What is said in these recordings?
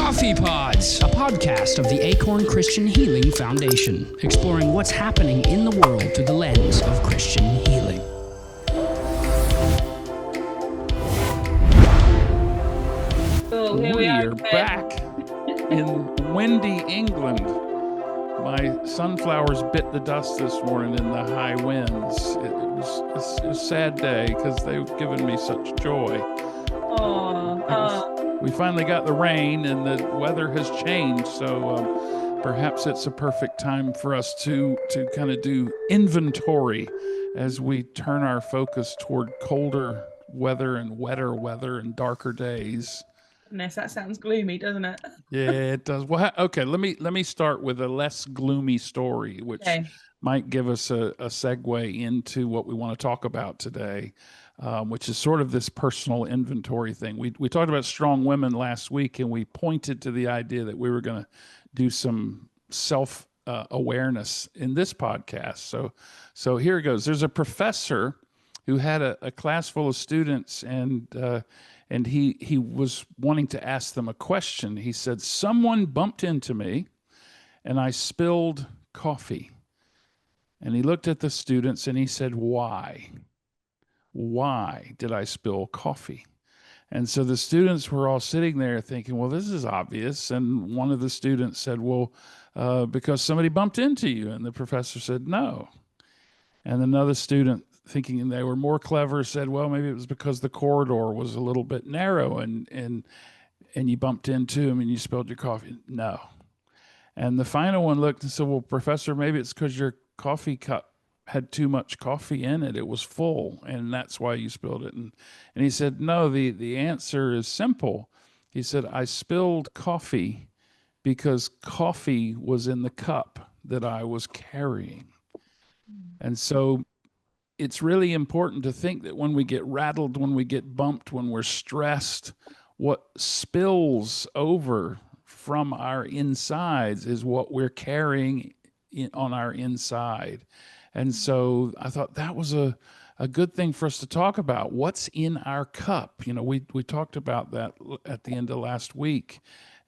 CoffeePods, a podcast of the Acorn Christian Healing Foundation, exploring what's happening in the world through the lens of Christian healing. Oh, here we are back in windy England. My sunflowers bit the dust this morning in the high winds. It was a sad day because they've given me such joy. We finally got the rain and the weather has changed, so perhaps it's a perfect time for us to kind of do inventory as we turn our focus toward colder weather and wetter weather and darker days. Goodness, that sounds gloomy, doesn't it? Yeah, it does. Well, okay, let me start with a less gloomy story, which might give us a segue into what we want to talk about today, which is sort of this personal inventory thing. We talked about strong women last week, and we pointed to the idea that we were going to do some self awareness in this podcast. So here it goes. There's a professor who had a class full of students, and he was wanting to ask them a question. He said, "Someone bumped into me, and I spilled coffee." And he looked at the students and he said, "Why? Why did I spill coffee?" And so the students were all sitting there thinking, well, this is obvious. And one of the students said, well, because somebody bumped into you. And the professor said, no. And another student, thinking they were more clever, said, well, maybe it was because the corridor was a little bit narrow and you bumped into him and you spilled your coffee. No. And the final one looked and said, well, professor, maybe it's because your coffee cup had too much coffee in it. It was full, and that's why you spilled it. And he said, no, the answer is simple. He said, I spilled coffee because coffee was in the cup that I was carrying. And so it's really important to think that when we get rattled, when we get bumped, when we're stressed, what spills over from our insides is what we're carrying on our inside. And so I thought that was a good thing for us to talk about. What's in our cup? You know, we talked about that at the end of last week,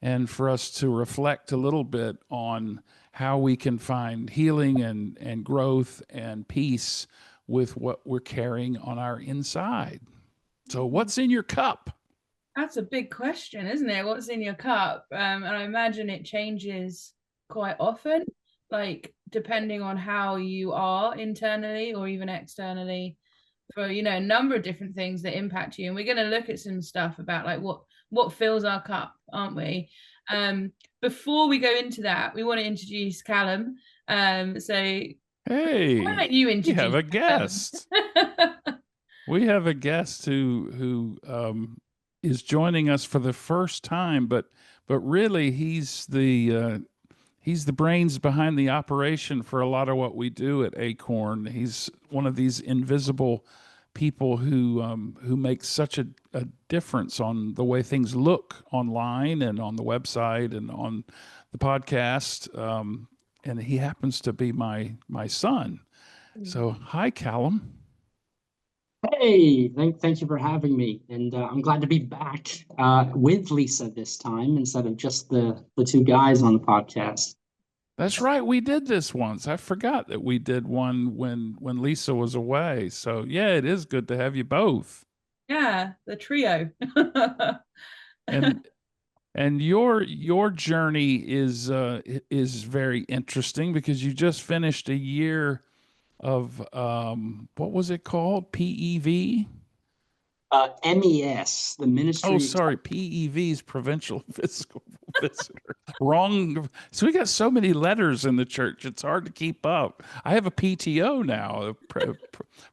and for us to reflect a little bit on how we can find healing and growth and peace with what we're carrying on our inside. So what's in your cup? That's a big question, isn't it? What's in your cup? And I imagine it changes quite often, like depending on how you are internally or even externally, for a number of different things that impact you. And we're going to look at some stuff about like what fills our cup, aren't we? Before we go into that, we want to introduce Callum. So hey, why don't you introduce? We have a guest. We have a guest who is joining us for the first time, but really he's the brains behind the operation for a lot of what we do at Acorn. He's one of these invisible people who make such a difference on the way things look online and on the website and on the podcast. And he happens to be my son. So hi, Callum. Hey, thank you for having me. And I'm glad to be back with Lisa this time instead of just the two guys on the podcast. That's right. We did this once. I forgot that we did one when Lisa was away. So yeah, it is good to have you both. Yeah, the trio. And your journey is very interesting because you just finished a year of what was it called? PEV? MES, the ministry. Oh, sorry, PEV's Provincial Fiscal Visitor. Wrong. So we got so many letters in the church; it's hard to keep up. I have a PTO now,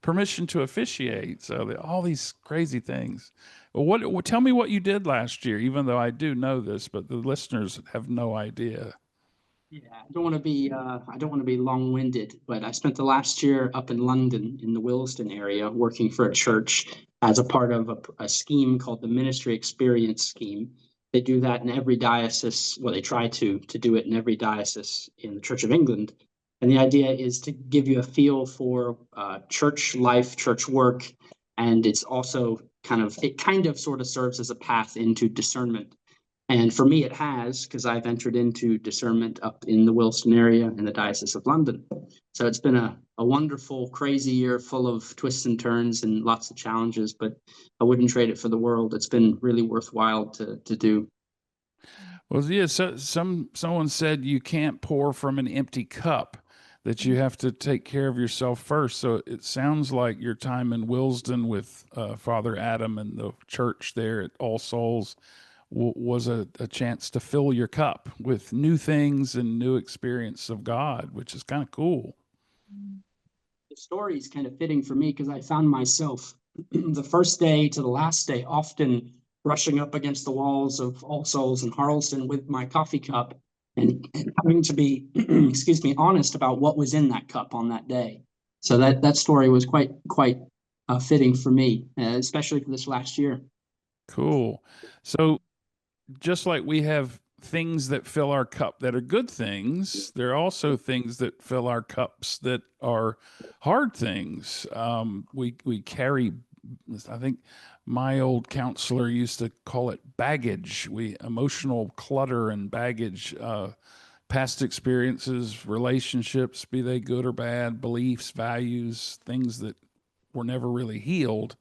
permission to officiate. So all these crazy things. Well, tell me what you did last year. Even though I do know this, but the listeners have no idea. Yeah, I don't want to be long-winded, but I spent the last year up in London in the Williston area working for a church as a part of a scheme called the Ministry Experience Scheme. They do that in every diocese. Well, they try to do it in every diocese in the Church of England. And the idea is to give you a feel for church life, church work, and it's also kind of sort of serves as a path into discernment. And for me, it has, because I've entered into discernment up in the Wilston area in the Diocese of London. So it's been a wonderful, crazy year full of twists and turns and lots of challenges, but I wouldn't trade it for the world. It's been really worthwhile to do. Well, yeah, so someone said you can't pour from an empty cup, that you have to take care of yourself first. So it sounds like your time in Willesden with Father Adam and the church there at All Souls was a chance to fill your cup with new things and new experience of God, which is kind of cool. The story is kind of fitting for me because I found myself the first day to the last day often brushing up against the walls of All Souls and Harleston with my coffee cup and having to be, excuse me, honest about what was in that cup on that day. So that story was quite fitting for me, especially for this last year. Cool. So just like we have things that fill our cup that are good things, there are also things that fill our cups that are hard things. We carry, I think my old counselor used to call it baggage. Emotional clutter and baggage, past experiences, relationships, be they good or bad, beliefs, values, things that were never really healed.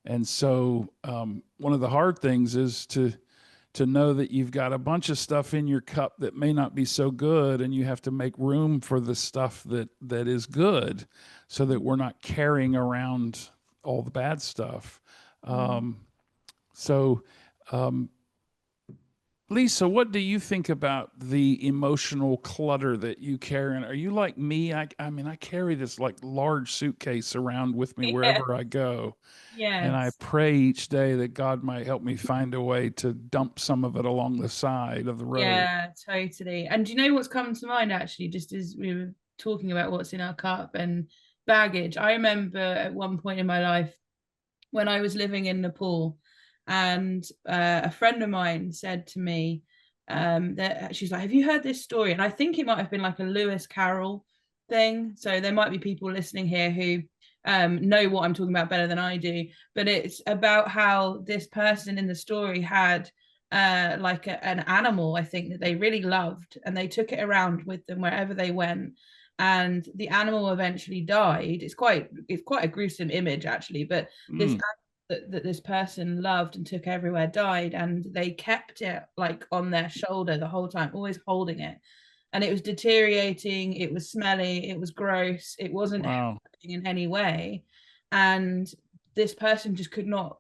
And so one of the hard things is to know that you've got a bunch of stuff in your cup that may not be so good, and you have to make room for the stuff that is good, so that we're not carrying around all the bad stuff. So Lisa, what do you think about the emotional clutter that you carry? And are you like me? I mean, I carry this like large suitcase around with me wherever I go. And I Yes. pray each day that God might help me find a way to dump some of it along the side of the road. Yeah, totally. And do you know what's come to mind actually, just as we were talking about what's in our cup and baggage? I remember at one point in my life when I was living in Nepal, and a friend of mine said to me that she's like, "Have you heard this story?" And I think it might have been like a Lewis Carroll thing. So there might be people listening here who know what I'm talking about better than I do. But it's about how this person in the story had like an animal, I think, that they really loved, and they took it around with them wherever they went. And the animal eventually died. It's quite a gruesome image actually, but this that this person loved and took everywhere died, and they kept it like on their shoulder the whole time, always holding it. And it was deteriorating, it was smelly, it was gross, it wasn't helping in any way. And this person just could not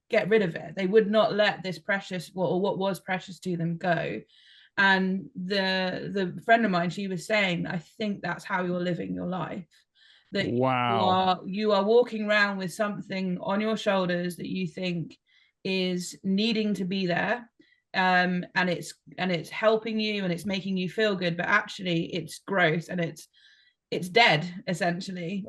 get rid of it. They would not let this precious, or what was precious to them, go. And the friend of mine, she was saying, I think that's how you're living your life, that you are walking around with something on your shoulders that you think is needing to be there, and it's helping you and it's making you feel good, but actually it's gross and it's dead essentially.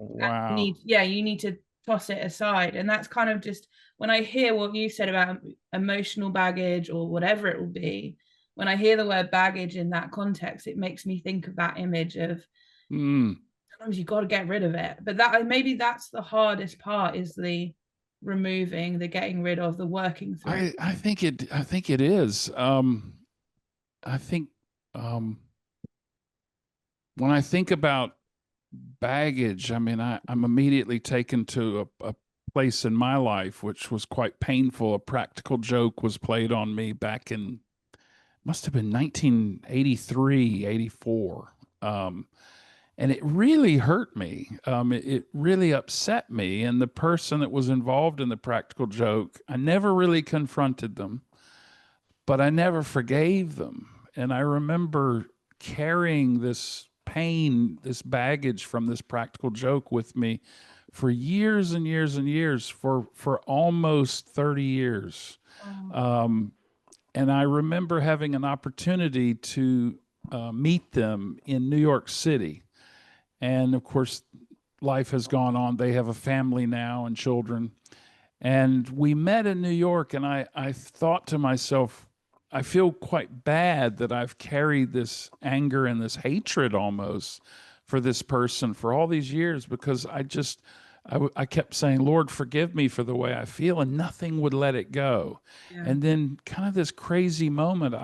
You need to toss it aside. And that's kind of just, when I hear what you said about emotional baggage or whatever it will be, when I hear the word baggage in that context, it makes me think of that image of sometimes you've got to get rid of it. But that, maybe that's the hardest part, is the removing, the getting rid of, the working through. I think it is. I think when I think about baggage, I mean, I'm immediately taken to a place in my life which was quite painful. A practical joke was played on me back in, must have been 1983, 84. And it really hurt me. It really upset me. And the person that was involved in the practical joke, I never really confronted them, but I never forgave them. And I remember carrying this pain, this baggage from this practical joke with me for years and years and years, for almost 30 years. And I remember having an opportunity to meet them in New York City. And of course, life has gone on. They have a family now and children. And we met in New York, and I thought to myself, I feel quite bad that I've carried this anger and this hatred almost for this person for all these years, because I kept saying, Lord, forgive me for the way I feel, and nothing would let it go. Yeah. And then kind of this crazy moment,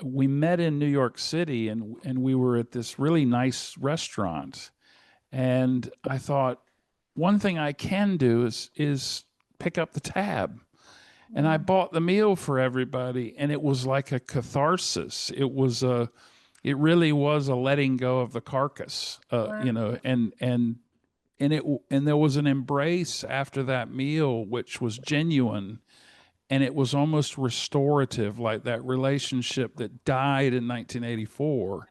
we met in New York City, and we were at this really nice restaurant. And I thought, one thing I can do is pick up the tab. And I bought the meal for everybody, and it was like a catharsis. It really was a letting go of the carcass, Wow. and there was an embrace after that meal, which was genuine, and it was almost restorative, like that relationship that died in 1984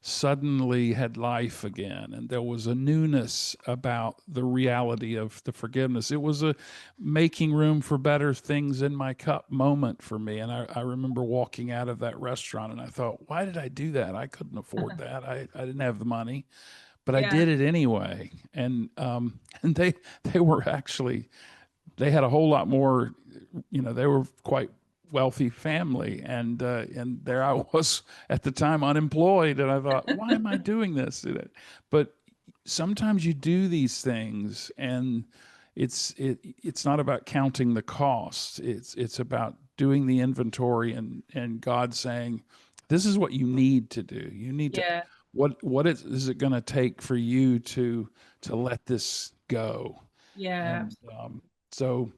suddenly had life again, and there was a newness about the reality of the forgiveness. It was a making room for better things in my cup moment for me. And I remember walking out of that restaurant and I thought, why did I do that? I couldn't afford that. I didn't have the money, but I did it anyway. And and they were actually, they had a whole lot more, they were quite wealthy family, and there I was at the time unemployed, and I thought, why am I doing this? But sometimes you do these things, and it's not about counting the costs. It's about doing the inventory, and God saying, this is what you need to do. You need to, what is it going to take for you to let this go? And so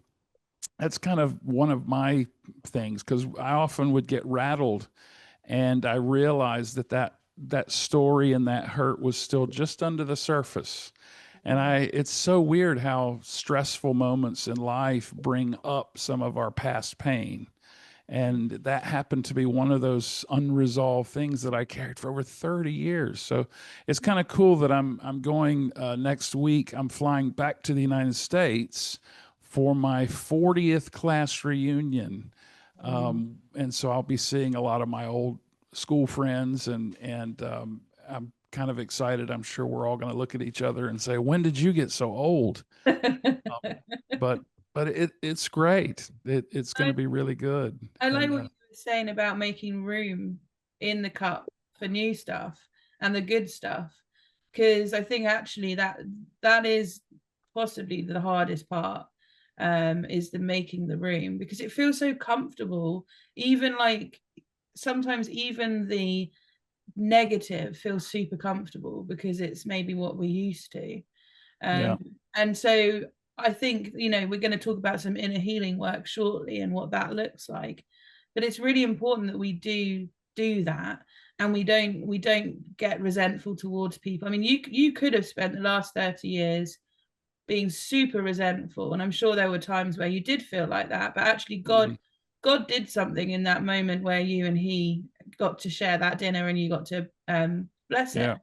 that's kind of one of my things, because I often would get rattled, and I realized that story and that hurt was still just under the surface. And it's so weird how stressful moments in life bring up some of our past pain. And that happened to be one of those unresolved things that I carried for over 30 years. So it's kind of cool that I'm going next week. I'm flying back to the United States for my 40th class reunion. And so I'll be seeing a lot of my old school friends, and I'm kind of excited. I'm sure we're all going to look at each other and say, when did you get so old? But it's great. It's going to be really good. I like what you were saying about making room in the cup for new stuff and the good stuff, because I think actually that is possibly the hardest part, is the making the room, because it feels so comfortable. Even like sometimes even the negative feels super comfortable because it's maybe what we're used to. And so I think, we're going to talk about some inner healing work shortly and what that looks like. But it's really important that we do that, and we don't get resentful towards people. I mean, you could have spent the last 30 years being super resentful, and I'm sure there were times where you did feel like that, but actually God did something in that moment where you and he got to share that dinner and you got to bless it.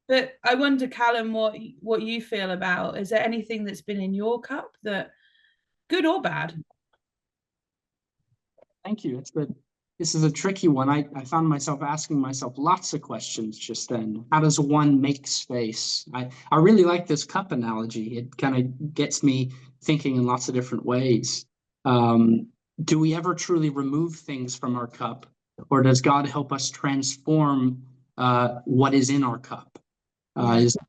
But I wonder, Callum, what you feel about, is there anything that's been in your cup, that good or bad? Thank you. This is a tricky one. I found myself asking myself lots of questions just then. How does one make space? I really like this cup analogy. It kind of gets me thinking in lots of different ways. Do we ever truly remove things from our cup, or does God help us transform what is in our cup? Is that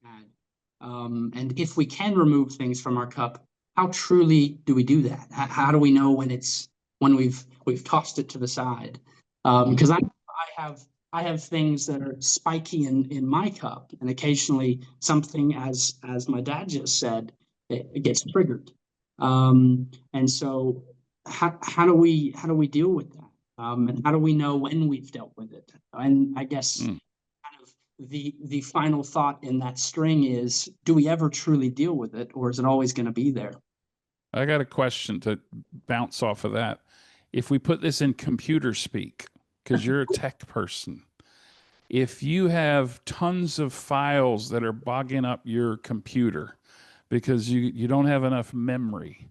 I had. And if we can remove things from our cup, how truly do we do that? How do we know when we've tossed it to the side? Because I have things that are spiky in my cup, and occasionally something, as my dad just said, it gets triggered. And so how do we deal with that? And how do we know when we've dealt with it? And I guess kind of the final thought in that string is, do we ever truly deal with it, or is it always going to be there? I got a question to bounce off of that. If we put this in computer speak, because you're a tech person, if you have tons of files that are bogging up your computer because you don't have enough memory,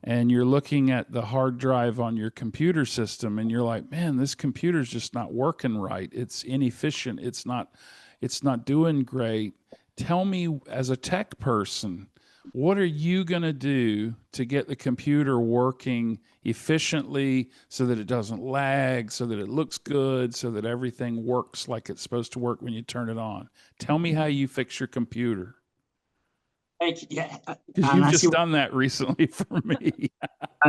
and you're looking at the hard drive on your computer system and you're like, man, this computer's just not working right. It's inefficient. It's not doing great. Tell me, as a tech person, what are you going to do to get the computer working efficiently so that it doesn't lag, so that it looks good, so that everything works like it's supposed to work when you turn it on? Tell me how you fix your computer. Thank you. Yeah. Because And you've I see just done that recently for me.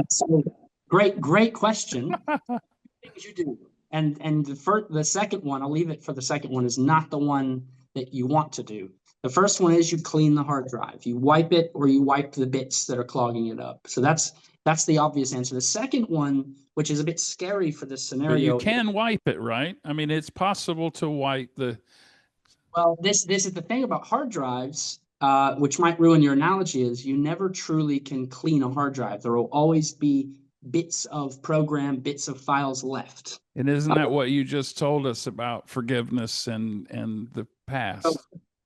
so great question. Things you do. And the second one, I'll leave it for the second one, is not the one that you want to do. The first one is you clean the hard drive. You wipe it, or you wipe the bits that are clogging it up. So that's the obvious answer. The second one, which is a bit scary for this But scenario. you can wipe it, right? I mean, it's possible to wipe the. Well, this is the thing about hard drives, which might ruin your analogy, is you never truly can clean a hard drive. There will always be bits of program, bits of files left. And isn't that what you just told us about forgiveness and the past?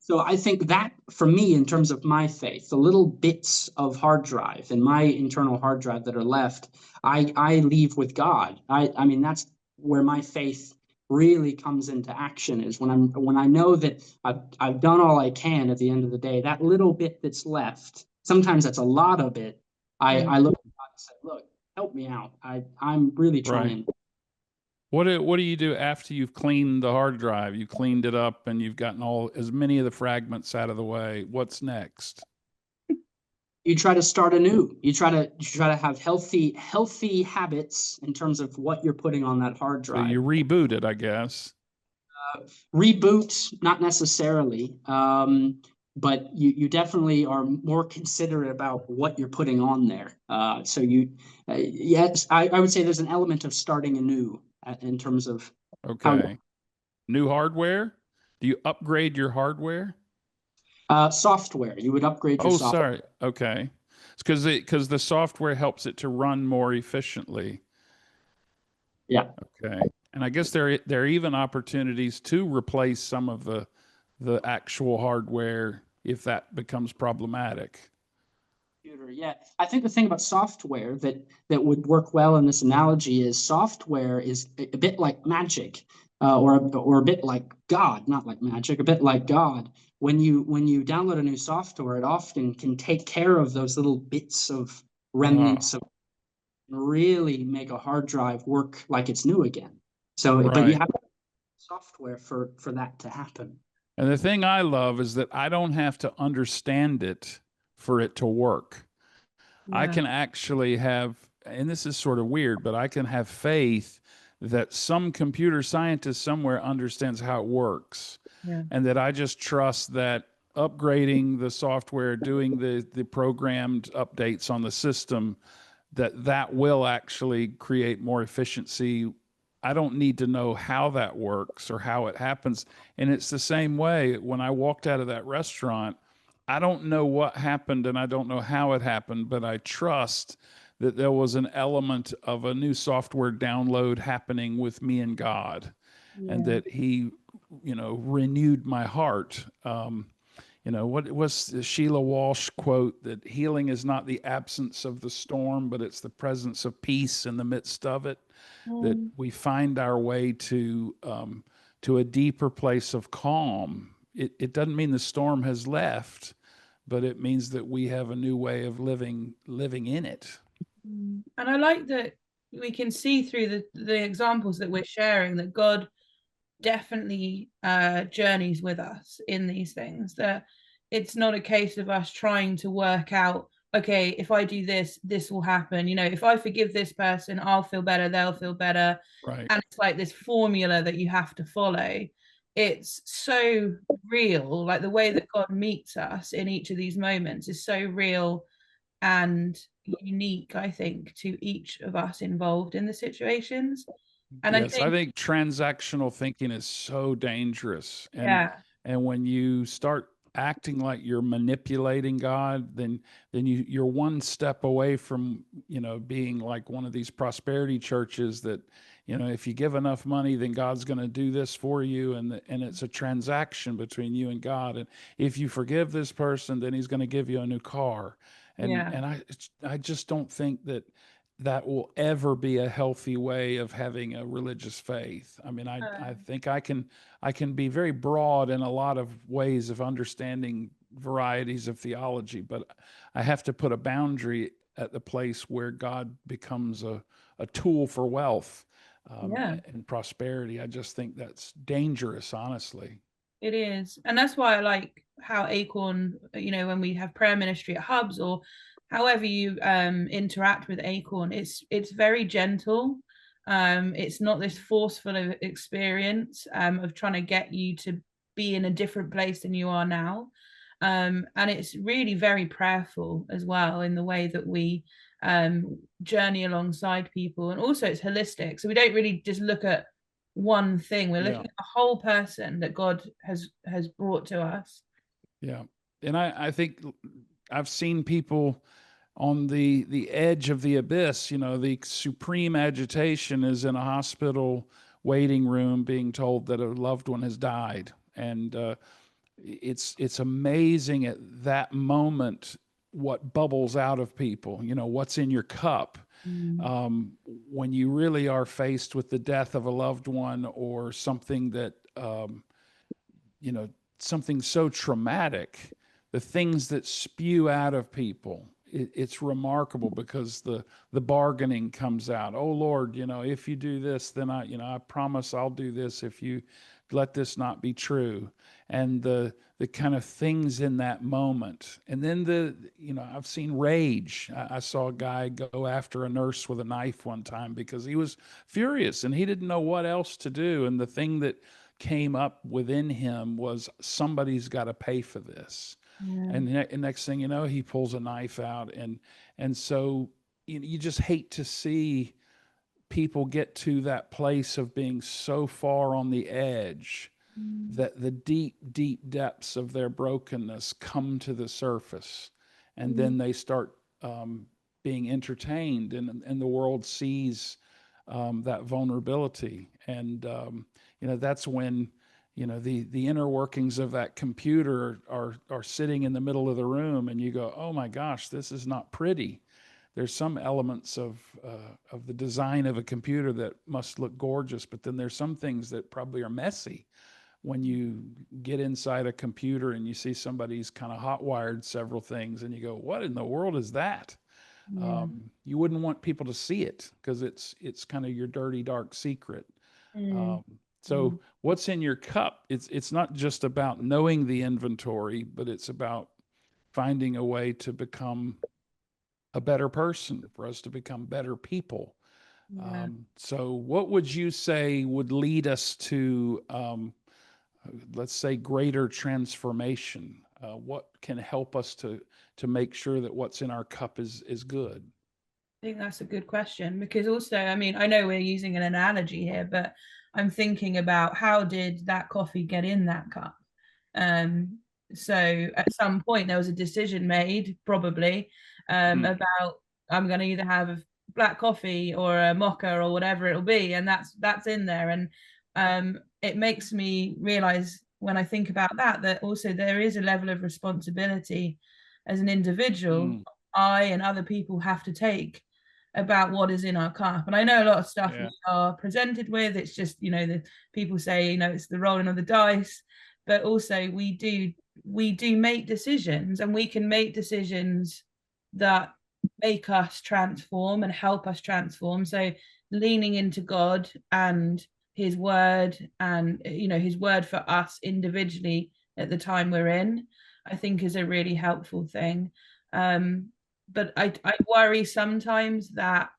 So I think that for me, in terms of my faith, the little bits of hard drive and my internal hard drive that are left, I leave with God. I mean, that's where my faith really comes into action, is when I know that I've done all I can at the end of the day. That little bit that's left, sometimes that's a lot of it. I look at God and say, look, help me out. I'm really trying. Right. What do you do after you've cleaned the hard drive? You cleaned it up and you've gotten as many of the fragments out of the way. What's next? You try to start anew. You try to have healthy habits in terms of what you're putting on that hard drive. So you reboot it, I guess. Reboot, not necessarily, but you definitely are more considerate about what you're putting on there. So yes, I would say there's an element of starting anew in terms of Okay. New hardware? Do you upgrade your hardware? Software. You would upgrade your software. Sorry. Okay. It's because the software helps it to run more efficiently. Yeah. Okay. And I guess there are even opportunities to replace some of the actual hardware if that becomes problematic. Yeah, I think the thing about software that would work well in this analogy is software is a bit like magic, or a bit like God, not like magic, a bit like God. When you download a new software, it often can take care of those little bits of remnants of really make a hard drive work like it's new again. So, Right. but you have software for that to happen. And the thing I love is that I don't have to understand it for it to work. Yeah. I can actually have, and this is sort of weird, but I can have faith that some computer scientist somewhere understands how it works. Yeah. And that I just trust that upgrading the software, doing the programmed updates on the system, that will actually create more efficiency. I don't need to know how that works or how it happens. And it's the same way when I walked out of that restaurant, I don't know what happened and I don't know how it happened, but I trust that there was an element of a new software download happening with me and God, and that He, renewed my heart. What was the Sheila Walsh quote, that healing is not the absence of the storm, but it's the presence of peace in the midst of it. That we find our way to a deeper place of calm. It doesn't mean the storm has left, but it means that we have a new way of living in it. And I like that we can see through the examples that we're sharing that God definitely journeys with us in these things, that it's not a case of us trying to work out, okay, if I do this, this will happen. If I forgive this person, I'll feel better, they'll feel better. Right. And it's like this formula that you have to follow. It's so real, like the way that God meets us in each of these moments is so real and unique, I think, to each of us involved in the situations. And yes, I think transactional thinking is so dangerous. And when you start acting like you're manipulating God, then you're one step away from, being like one of these prosperity churches that, if you give enough money, then God's going to do this for you. And it's a transaction between you and God. And if you forgive this person, then He's going to give you a new car. And I just don't think that will ever be a healthy way of having a religious faith. I mean, I think I can be very broad in a lot of ways of understanding varieties of theology, but I have to put a boundary at the place where God becomes a tool for wealth and prosperity. I just think that's dangerous, honestly. It is. And that's why I like how Acorn, when we have prayer ministry at hubs or however you interact with Acorn, it's very gentle. It's not this forceful experience of trying to get you to be in a different place than you are now. And it's really very prayerful as well in the way that we journey alongside people. And also it's holistic. So we don't really just look at one thing. We're looking at the whole person that God has brought to us. Yeah. And I think I've seen people on the edge of the abyss. The supreme agitation is in a hospital waiting room being told that a loved one has died. And it's amazing at that moment what bubbles out of people, what's in your cup. When you really are faced with the death of a loved one or something that, something so traumatic, the things that spew out of people, it's remarkable because the bargaining comes out. Oh Lord, if you do this, then I promise I'll do this if you let this not be true. And the kind of things in that moment. And then I've seen rage. I saw a guy go after a nurse with a knife one time because he was furious and he didn't know what else to do. And the thing that came up within him was, somebody's got to pay for this. Yeah. And next thing you know, he pulls a knife out. And so you just hate to see people get to that place of being so far on the edge that the deep, deep depths of their brokenness come to the surface. And then they start being entertained, and the world sees that vulnerability. And, that's when, the inner workings of that computer are sitting in the middle of the room, and you go, oh my gosh, this is not pretty. There's some elements of the design of a computer that must look gorgeous, but then there's some things that probably are messy. When you get inside a computer and you see somebody's kind of hot-wired several things and you go, what in the world is that? Yeah. You wouldn't want people to see it because it's kind of your dirty, dark secret. So what's in your cup? It's not just about knowing the inventory, but it's about finding a way to become a better person, for us to become better people. Yeah. So what would you say would lead us to, let's say, greater transformation? What can help us to make sure that what's in our cup is good? I think that's a good question, because also, I know we're using an analogy here, but I'm thinking about, how did that coffee get in that cup? So at some point there was a decision made, probably, about, I'm going to either have a black coffee or a mocha or whatever it'll be, and that's in there. And it makes me realize, when I think about that also there is a level of responsibility as an individual I and other people have to take about what is in our cup. And I know a lot of stuff we are presented with, it's just, the people say, it's the rolling of the dice, but also we do make decisions, and we can make decisions that make us transform and help us transform. So leaning into God and his word, and his word for us individually at the time we're in, I think is a really helpful thing. But I worry sometimes that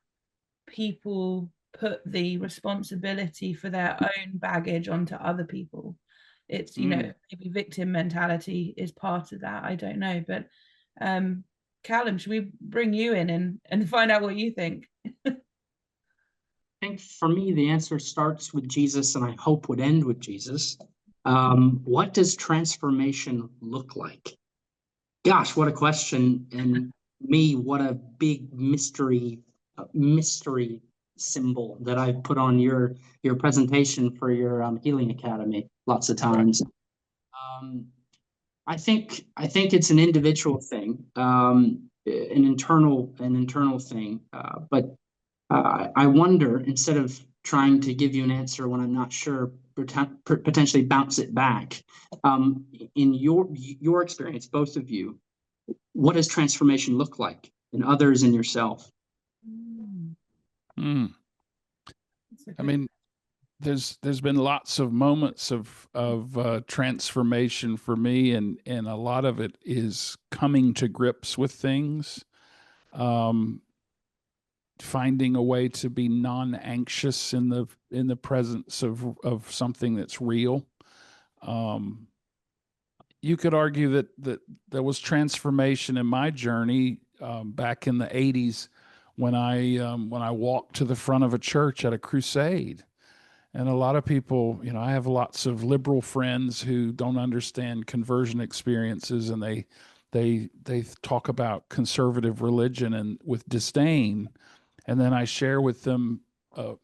people put the responsibility for their own baggage onto other people. It's, maybe victim mentality is part of that. I don't know. But Callum, should we bring you in and find out what you think? I think for me, the answer starts with Jesus, and I hope would end with Jesus. What does transformation look like? Gosh, what a question. And what a big mystery symbol that I put on your presentation for your Healing Academy lots of times. Right. I think it's an individual thing, an internal thing. But I wonder, instead of trying to give you an answer when I'm not sure, potentially bounce it back. In your experience, both of you, what does transformation look like in others and yourself? I mean, there's been lots of moments of transformation for me, and a lot of it is coming to grips with things, um, finding a way to be non-anxious in the presence of something that's real. Um, you could argue that there was transformation in my journey back in the '80s when I walked to the front of a church at a crusade. And a lot of people, I have lots of liberal friends who don't understand conversion experiences, and they talk about conservative religion and with disdain. And then I share with them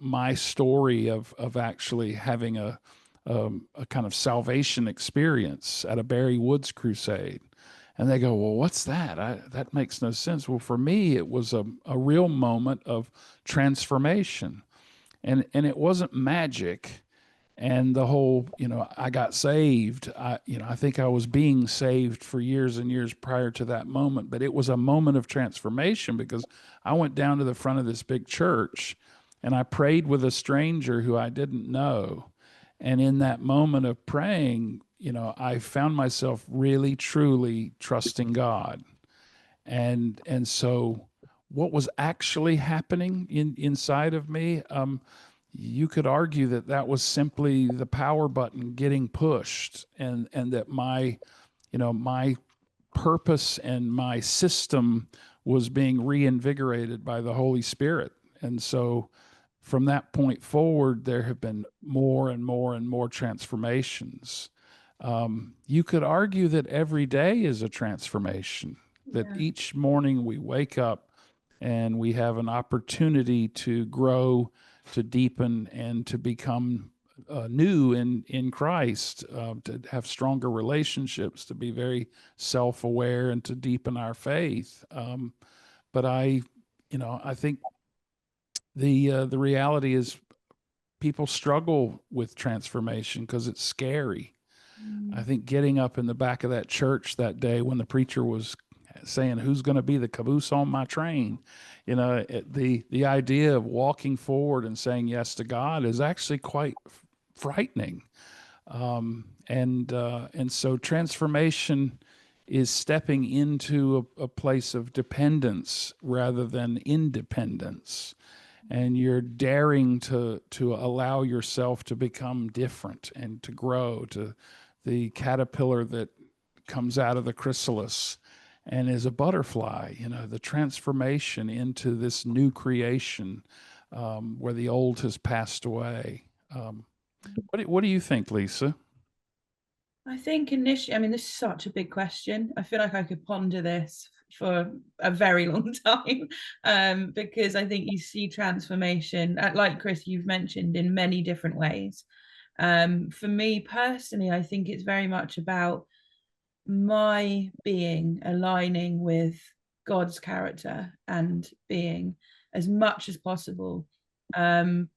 my story of actually having a kind of salvation experience at a Barry Woods crusade. And they go, well, what's that? That makes no sense. Well, for me, it was a real moment of transformation. And it wasn't magic. And the whole, I got saved. I think I was being saved for years and years prior to that moment, but it was a moment of transformation because I went down to the front of this big church and I prayed with a stranger who I didn't know. And in that moment of praying, I found myself really, truly trusting God. And so what was actually happening inside of me, you could argue that that was simply the power button getting pushed, and that my purpose and my system was being reinvigorated by the Holy Spirit. And so from that point forward, there have been more and more and more transformations. You could argue that every day is a transformation, that each morning we wake up and we have an opportunity to grow, to deepen, and to become new in Christ, to have stronger relationships, to be very self-aware, and to deepen our faith. But I think the reality is people struggle with transformation because it's scary. I think getting up in the back of that church that day when the preacher was saying, "Who's going to be the caboose on my train?" The idea of walking forward and saying yes to God is actually quite frightening. And so transformation is stepping into a place of dependence rather than independence, and you're daring to allow yourself to become different and to grow, to the caterpillar that comes out of the chrysalis and is a butterfly, the transformation into this new creation, where the old has passed away. What do you think, Lisa? I think initially, I mean, this is such a big question. I feel like I could ponder this for a very long time, because I think you see transformation, like Chris, you've mentioned, in many different ways. For me personally, I think it's very much about my being aligning with God's character and being as much as possible. And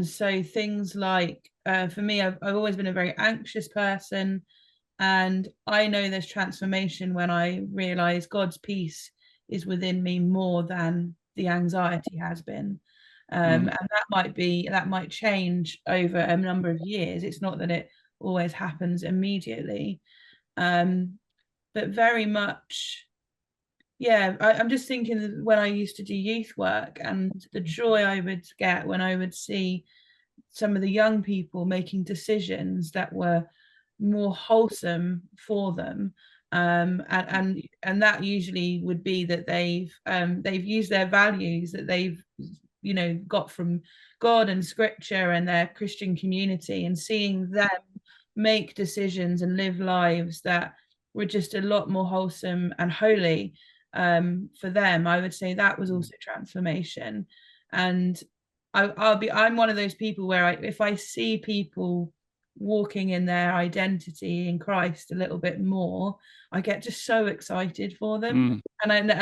so things like, for me, I've always been a very anxious person. And I know there's transformation when I realize God's peace is within me more than the anxiety has been. And that might change over a number of years. It's not that it always happens immediately. But very much, I'm just thinking when I used to do youth work and the joy I would get when I would see some of the young people making decisions that were more wholesome for them, and that usually would be that they've used their values that they've got from God and scripture and their Christian community, and seeing them make decisions and live lives that were just a lot more wholesome and holy, for them. I would say that was also transformation. And I'm one of those people where if I see people walking in their identity in Christ a little bit more, I get just so excited for them. I've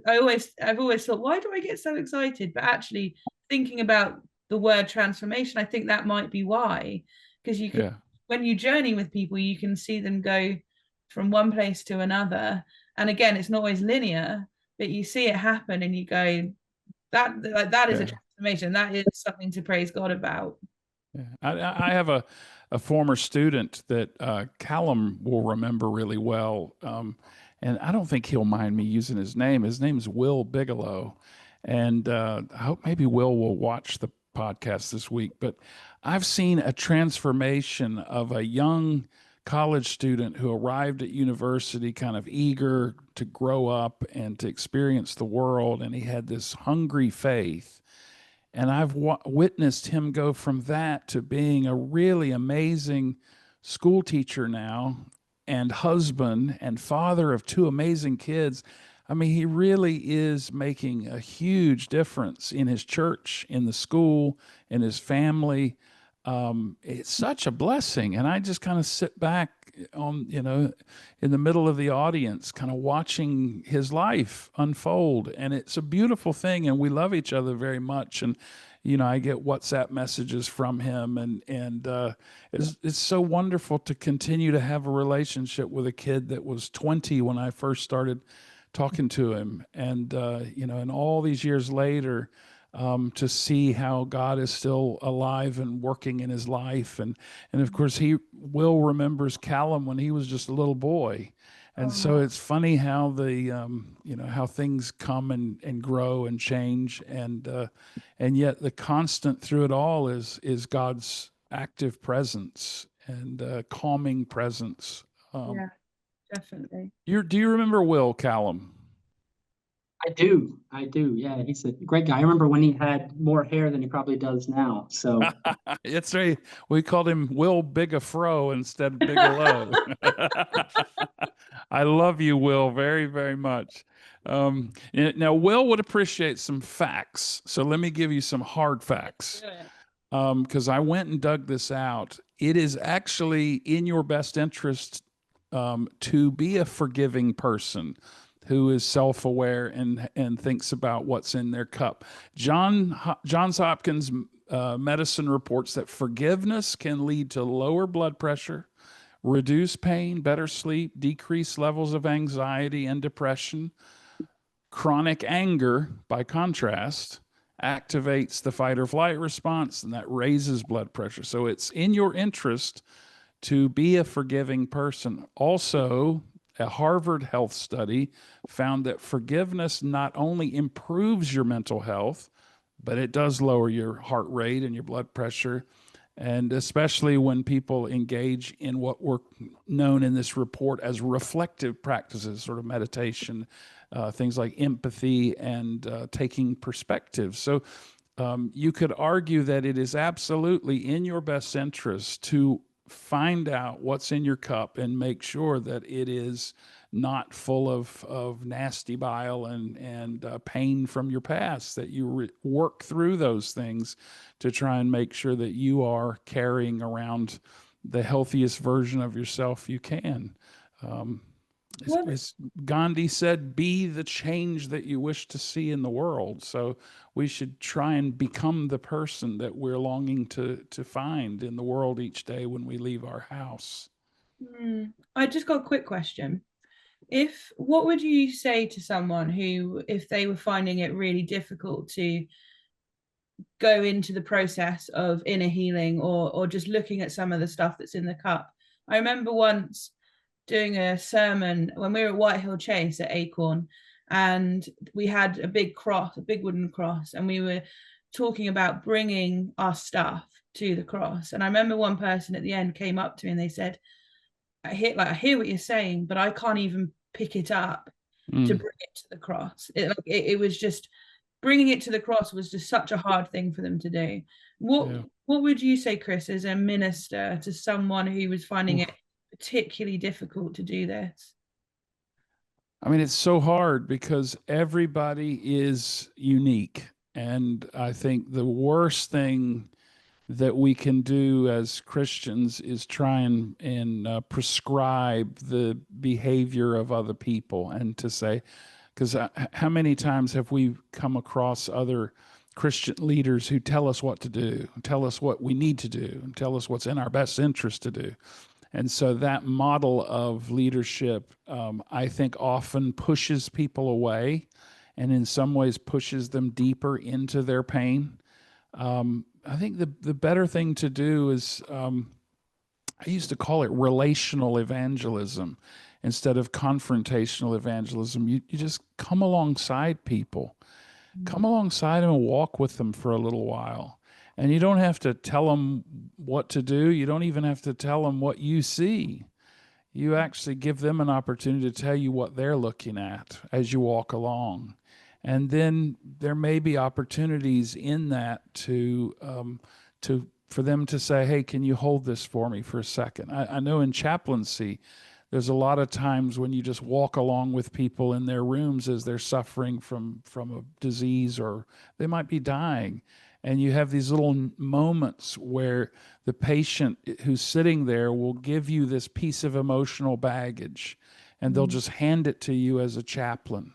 always thought, why do I get so excited? But actually thinking about the word transformation, I think that might be why, because you can, when you journey with people, you can see them go from one place to another. And again, it's not always linear, but you see it happen and you go, that is a transformation. That is something to praise God about. Yeah. I have a former student that Callum will remember really well. And I don't think he'll mind me using his name. His name is Will Bigelow. And I hope maybe Will watch the podcast this week. But I've seen a transformation of a young college student who arrived at university kind of eager to grow up and to experience the world. And he had this hungry faith, and I've witnessed him go from that to being a really amazing school teacher now, and husband and father of two amazing kids. I mean, he really is making a huge difference in his church, in the school, in his family. It's such a blessing. And I just kind of sit back on, in the middle of the audience, kind of watching his life unfold. And it's a beautiful thing. And we love each other very much. And, I get WhatsApp messages from him, and it's so wonderful to continue to have a relationship with a kid that was 20 when I first started talking to him. And, and all these years later, to see how God is still alive and working in his life. And of course, Will remembers Callum when he was just a little boy. And so it's funny how how things come and grow and change. And yet the constant through it all is God's active presence and calming presence. Yeah, definitely. Do you remember Will Callum? I do. Yeah, he's a great guy. I remember when he had more hair than he probably does now. So It's we called him Will Bigafro instead of Bigelow. I love you, Will, very, very much. Now, Will would appreciate some facts. So let me give you some hard facts. Because I went and dug this out. It is actually in your best interest to be a forgiving person who is self-aware and thinks about what's in their cup. Johns Hopkins medicine reports that forgiveness can lead to lower blood pressure, reduce pain, better sleep, decrease levels of anxiety and depression. Chronic anger, by contrast, activates the fight or flight response, and that raises blood pressure. So it's in your interest to be a forgiving person. Also, a Harvard health study found that forgiveness not only improves your mental health, but it does lower your heart rate and your blood pressure. And especially when people engage in what were known in this report as reflective practices, sort of meditation, things like empathy and taking perspective. So you could argue that it is absolutely in your best interest to find out what's in your cup and make sure that it is not full of nasty bile and pain from your past, that you work through those things to try and make sure that you are carrying around the healthiest version of yourself you can. As Gandhi said, be the change that you wish to see in the world. So we should try and become the person that we're longing to find in the world each day when we leave our house. I just got a quick question. What would you say to someone who, if they were finding it really difficult to go into the process of inner healing or just looking at some of the stuff that's in the cup? I remember once doing a sermon when we were at Whitehill Chase at Acorn, and we had a big wooden cross, and we were talking about bringing our stuff to the cross. And I remember one person at the end came up to me and they said, I hear what you're saying, but I can't even pick it up to bring it to the cross. It was just, bringing it to the cross was just such a hard thing for them to do. What would you say, Chris, as a minister to someone who was finding it particularly difficult to do this? I mean, it's so hard because everybody is unique. And I think the worst thing that we can do as Christians is try and prescribe the behavior of other people, and to say, because how many times have we come across other Christian leaders who tell us what to do, tell us what we need to do, and tell us what's in our best interest to do. And so that model of leadership, I think, often pushes people away and in some ways pushes them deeper into their pain. I think the better thing to do is, I used to call it relational evangelism instead of confrontational evangelism. You just come alongside people, come alongside them and walk with them for a little while. And you don't have to tell them what to do. You don't even have to tell them what you see. You actually give them an opportunity to tell you what they're looking at as you walk along. And then there may be opportunities in that to for them to say, "Hey, can you hold this for me for a second?" I know in chaplaincy, there's a lot of times when you just walk along with people in their rooms as they're suffering from a disease or they might be dying, and you have these little moments where the patient who's sitting there will give you this piece of emotional baggage, and they'll just hand it to you as a chaplain,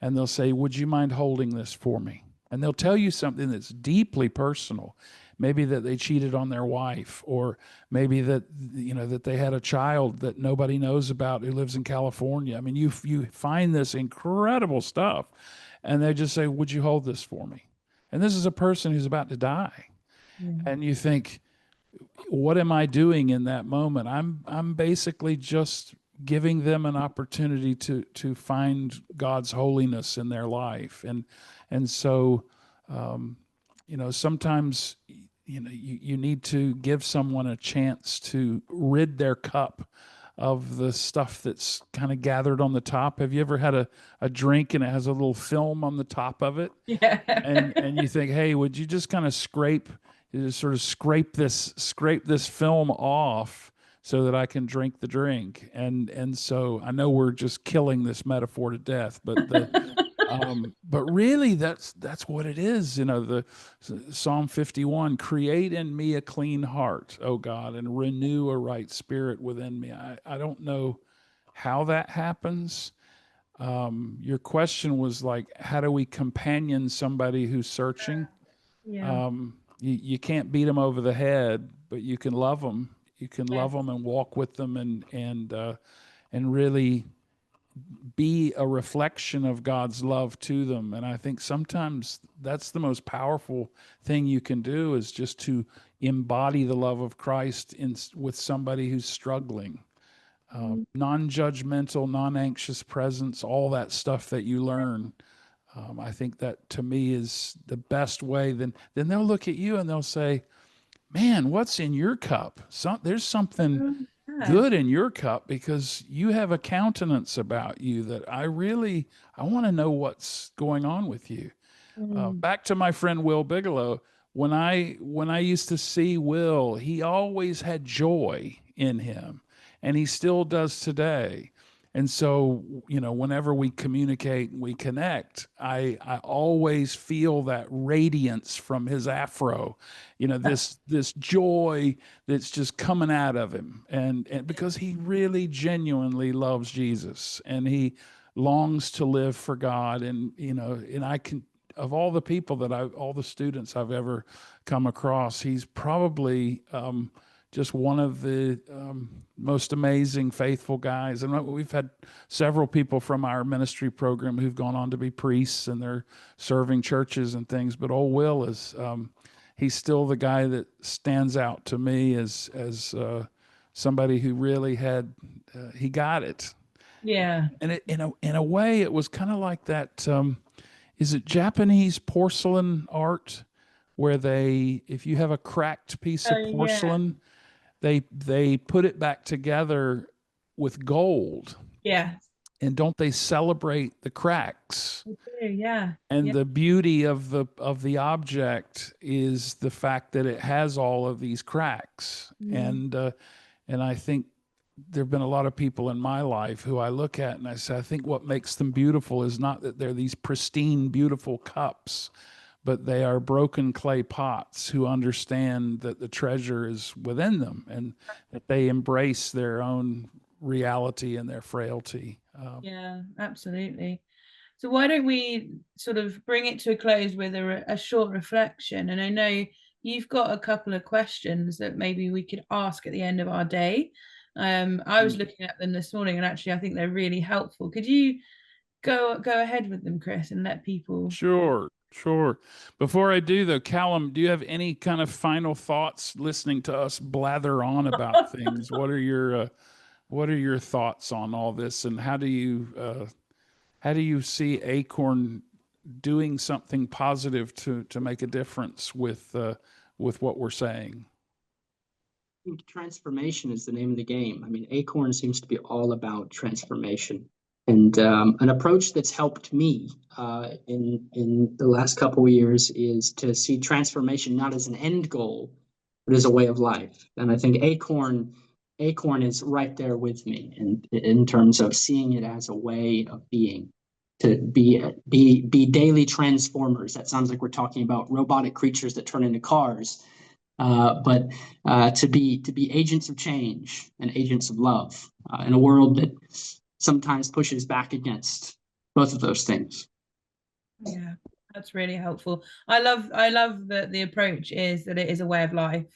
and they'll say, "Would you mind holding this for me?" And they'll tell you something that's deeply personal. Maybe that they cheated on their wife, or maybe that, that they had a child that nobody knows about who lives in California. I mean, you find this incredible stuff, and they just say, "Would you hold this for me?" And this is a person who's about to die. And you think, what am I doing in that moment? I'm basically just giving them an opportunity to find God's holiness in their life. And so sometimes you need to give someone a chance to rid their cup of the stuff that's kind of gathered on the top. Have you ever had a drink and it has a little film on the top of it? Yeah. And you think, "Hey, would you just kind of scrape this film off so that I can drink the drink?" And so I know we're just killing this metaphor to death, but but really that's what it is. The Psalm 51, "Create in me a clean heart, O God, and renew a right spirit within me." I don't know how that happens. Your question was like, how do we companion somebody who's searching? Yeah. You can't beat them over the head, but you can love them. You can love them and walk with them and really be a reflection of God's love to them. And I think sometimes that's the most powerful thing you can do, is just to embody the love of Christ with somebody who's struggling. Non-judgmental, non-anxious presence, all that stuff that you learn. I think that to me is the best way. Then they'll look at you and they'll say, "Man, what's in your cup? There's something good in your cup, because you have a countenance about you that I want to know what's going on with you." Back to my friend Will Bigelow. When I used to see Will, he always had joy in him, and he still does today. And so, whenever we communicate and we connect, I always feel that radiance from his afro, this joy that's just coming out of him. And because he really genuinely loves Jesus, and he longs to live for God. And, and I can, of all the people all the students I've ever come across, he's probably, just one of the most amazing, faithful guys. And we've had several people from our ministry program who've gone on to be priests, and they're serving churches and things. But old Will is, he's still the guy that stands out to me as somebody who really he got it. Yeah. And in a way, it was kind of like that. Is it Japanese porcelain art, where if you have a cracked piece of porcelain, they put it back together with gold. Yeah. And don't they celebrate the cracks? Yeah. And the beauty of the object is the fact that it has all of these cracks. And I think there've been a lot of people in my life who I look at and I say, I think what makes them beautiful is not that they're these pristine, beautiful cups, but they are broken clay pots who understand that the treasure is within them, and that they embrace their own reality and their frailty. Yeah, absolutely. So why don't we sort of bring it to a close with a short reflection? And I know you've got a couple of questions that maybe we could ask at the end of our day. I was looking at them this morning, and actually I think they're really helpful. Could you go ahead with them, Chris, and let people? Sure. Sure. Before I do, though, Callum, do you have any kind of final thoughts listening to us blather on about things? What are your thoughts on all this, and how do you see Acorn doing something positive to make a difference with what we're saying? I think transformation is the name of the game. I mean, Acorn seems to be all about transformation, and an approach that's helped me in the last couple of years is to see transformation not as an end goal, but as a way of life. And I think Acorn is right there with me in terms of seeing it as a way of being, to be daily transformers. That sounds like we're talking about robotic creatures that turn into cars, but to be agents of change and agents of love in a world that sometimes pushes back against both of those things. Yeah, that's really helpful. I love that the approach is that it is a way of life,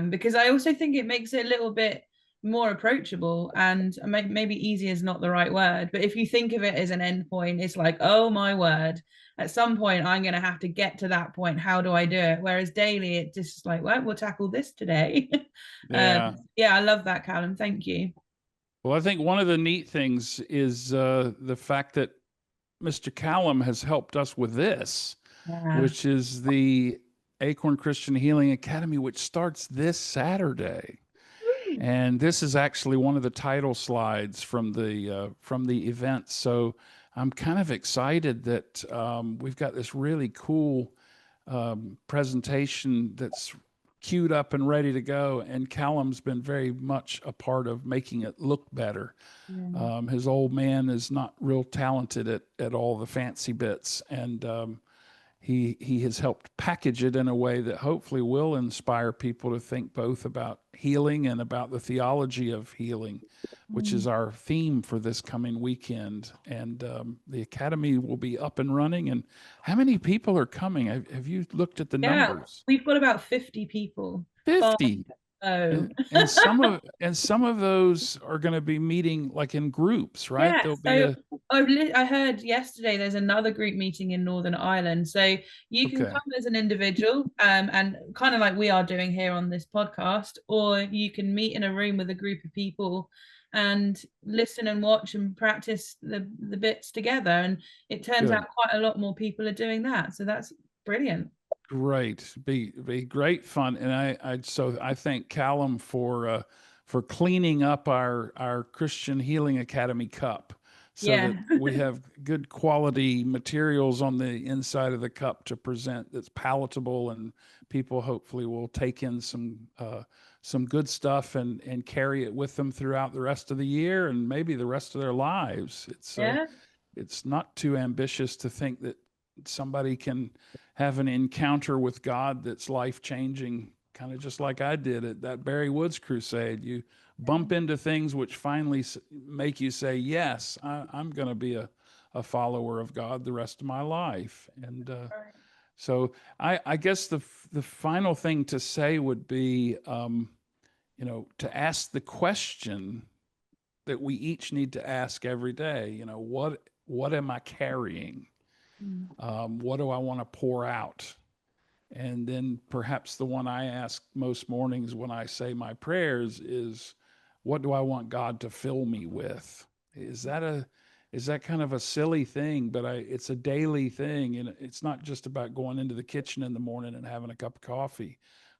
because I also think it makes it a little bit more approachable, and maybe easy is not the right word, but if you think of it as an end point, it's like, oh my word, at some point I'm going to have to get to that point. How do I do it? Whereas daily, it's just like, well, we'll tackle this today. Yeah. Yeah, I love that, Callum. Thank you. Well, I think one of the neat things is the fact that Mr. Callum has helped us with this, which is the Acorn Christian Healing Academy, which starts this Saturday. And this is actually one of the title slides from the event. So I'm kind of excited that we've got this really cool presentation that's queued up and ready to go. And Callum's been very much a part of making it look better. His old man is not real talented at all the fancy bits, and he has helped package it in a way that hopefully will inspire people to think both about healing and about the theology of healing, which is our theme for this coming weekend. And the academy will be up and running. And how many people are coming? Have you looked at the numbers? We've got about 50 people. 50. Oh. And some of those are going to be meeting like in groups, right? Yeah, There'll be I heard yesterday there's another group meeting in Northern Ireland, so you can come as an individual, and kind of like we are doing here on this podcast, or you can meet in a room with a group of people and listen and watch and practice the bits together. And it turns out quite a lot more people are doing that, so that's brilliant. Great, be great fun. And I thank Callum for cleaning up our Christian Healing Academy cup, so that we have good quality materials on the inside of the cup to present that's palatable, and people hopefully will take in some good stuff and carry it with them throughout the rest of the year and maybe the rest of their lives. It's not too ambitious to think that somebody can have an encounter with God that's life-changing, kind of just like I did at that Barry Woods crusade. You bump into things which finally make you say, yes, I'm going to be a follower of God the rest of my life. And so I guess the final thing to say would be, to ask the question that we each need to ask every day, what am I carrying? What do I want to pour out? And then perhaps the one I ask most mornings when I say my prayers is, what do I want God to fill me with? Is that kind of a silly thing, but it's a daily thing. And it's not just about going into the kitchen in the morning and having a cup of coffee,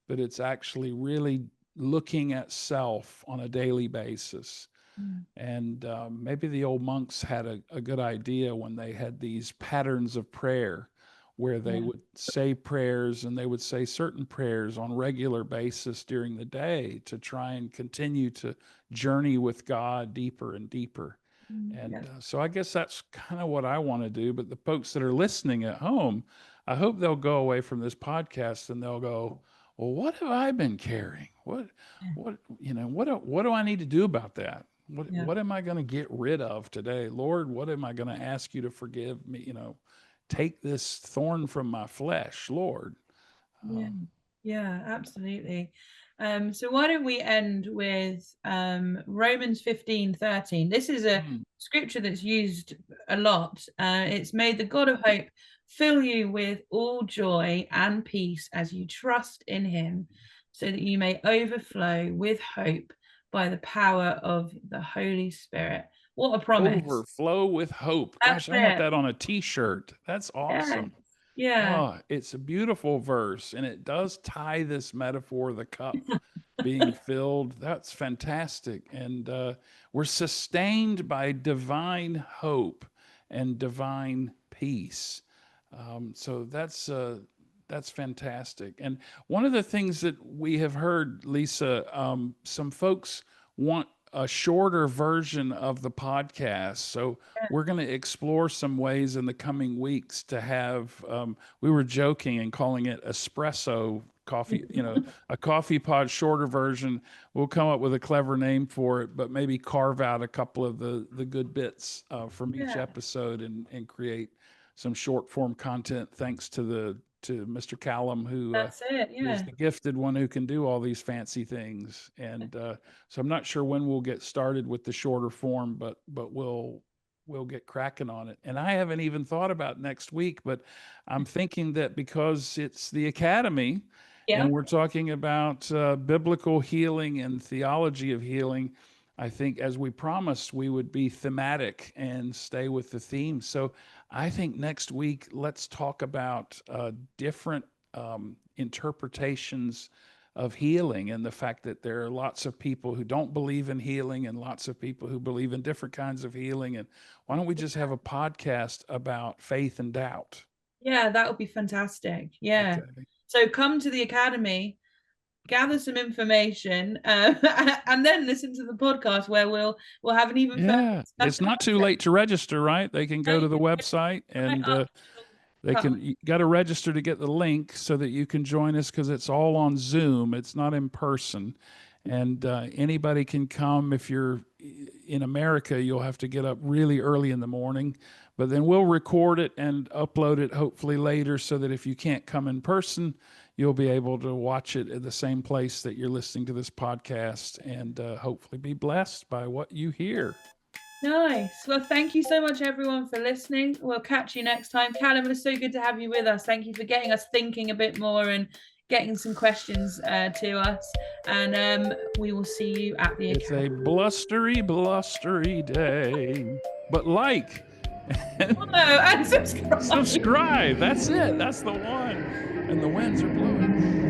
but it's actually really looking at self on a daily basis. And maybe the old monks had a good idea when they had these patterns of prayer, where they would say prayers, and they would say certain prayers on regular basis during the day to try and continue to journey with God deeper and deeper. And so I guess that's kind of what I want to do. But the folks that are listening at home, I hope they'll go away from this podcast and they'll go, well, what have I been carrying? What do I need to do about that? What am I going to get rid of today? Lord, what am I going to ask you to forgive me? Take this thorn from my flesh, Lord. Yeah, absolutely. So why don't we end with Romans 15:13. This is a scripture that's used a lot. It's, may the God of hope fill you with all joy and peace as you trust in him, so that you may overflow with hope by the power of the Holy Spirit. What a promise. Overflow with hope. That's Gosh, I want it. that on a t-shirt. That's awesome. Yeah. Oh, it's a beautiful verse, and it does tie this metaphor, the cup being filled. That's fantastic. And we're sustained by divine hope and divine peace. So that's fantastic. And one of the things that we have heard, Lisa, some folks want a shorter version of the podcast. So we're going to explore some ways in the coming weeks to have, we were joking and calling it espresso coffee, a coffee pod shorter version. We'll come up with a clever name for it, but maybe carve out a couple of the good bits from each episode and create some short form content, thanks to Mr. Callum, who That's it. Yeah. is the gifted one who can do all these fancy things. And so I'm not sure when we'll get started with the shorter form, but we'll get cracking on it. And I haven't even thought about next week, but I'm thinking that because it's the Academy and we're talking about biblical healing and theology of healing, I think, as we promised, we would be thematic and stay with the theme. So I think next week, let's talk about different interpretations of healing, and the fact that there are lots of people who don't believe in healing and lots of people who believe in different kinds of healing. And why don't we just have a podcast about faith and doubt? Yeah, that would be fantastic. Yeah. Okay. So come to the Academy, gather some information, and then listen to the podcast where we'll have an even further discussion. It's not too late to register, right? They can go to the website and they you got to register to get the link so that you can join us, because it's all on Zoom. It's not in person. And anybody can come. If you're in America, you'll have to get up really early in the morning, but then we'll record it and upload it hopefully later, so that if you can't come in person, you'll be able to watch it at the same place that you're listening to this podcast, and hopefully be blessed by what you hear. Nice. Well, thank you so much, everyone, for listening. We'll catch you next time. Callum, it's so good to have you with us. Thank you for getting us thinking a bit more and getting some questions to us. And we will see you at the Academy. It's a blustery day. But and subscribe. Subscribe. That's it. That's the one. And the winds are blowing.